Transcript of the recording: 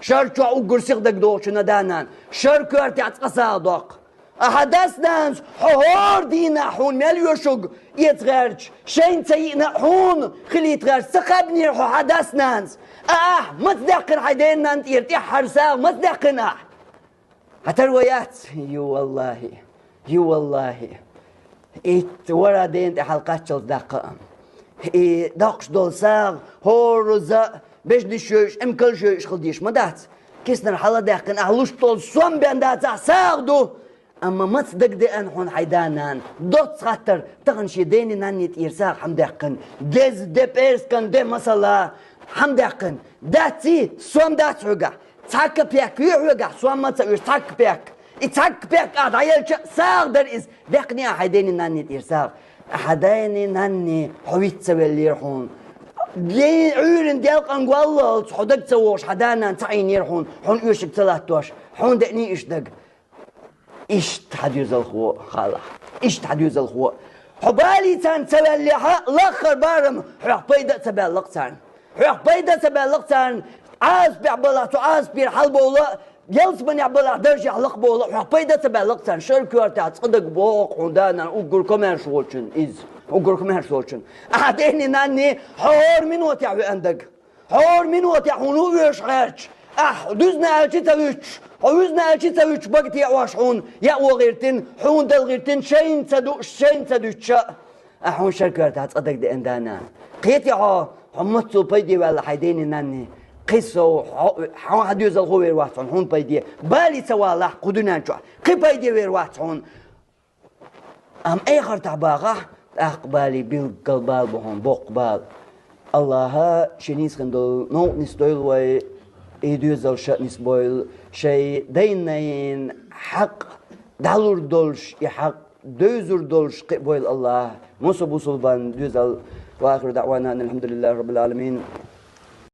شركة وقرسيق دك دوش ندانان شركة ارتعت قصادق أحدث ناس حوار دينا حون مليوشوق يتغيرش شين تينا حون خلي يتغيرش سقبني حدث ناس متدقن حيدين انت يرتيح حرسا متدقن هترويات يو والله ورا دين حلقات شل دقائق داقش دول ساغ هورزا باش ديشوش امكل شوش خلديش مدات كيسنا الحلا داقن اهلوش طول سوم باندات ساغ دو اما ما تصدق دي انحون حيدانان دوت خاطر تغنشي ديني ناني تيرساغ حمداقن ديز دي بيرس كان دي مسلا حمداقن داتي سوم دات حقا تحك بيك يحقا سوم ما تسويش تحك بيك يتحك بيك قاعد عيال ساغ در إز دقني أحديني ناني تيرساغ أحديني ناني حويت سوي اللي يرحون لين عيون ديالق أنقوالله حدق تسووش حدانا تعين يرحون حون يوشك تلاتوش حون دقني إشدق إيش تحديوز الخوة خالح إيش تحديوز الخوة حبالي تان سوي اللي لخر بارم حق بيدا سبي اللقتان حق بيدا سبي اللقتان عاز بيعبلا عاز بيرحلبه ولا يلز من يعبلا درجة حلق بولا حق بيدا سبي اللقتان شركة تصدق بوق ودانا وقول كمان شوشن إز وقول كمان شوشن أحديني ناني حور من وتعوي عندك حور من وتعونو يش غيرش دوزنا ألشي تاويش ويزنا ألشي تاويش بقت يعواش حون يعوى غيرتين حون دل غيرتين شين تدوش حون شركة تصدق دي اندانا قيت يعا حمتو بيدي ولا حيديني ناني قيسو حون حديوز الغوير واتحون حون بيدي بالي سوالا قدنا نشوح قي بيدي وير واتحون ايخر تعباغا اقبالي بالقلبال بهم بوقبال الله شنيس خندل نوت نستويل وي يدوزل شات نسبويل شي دينين حق دالور دولش يحق دوزر دولش قبويل الله مصب وصلبان دوزل واخر دعوانا ان الحمد لله رب العالمين.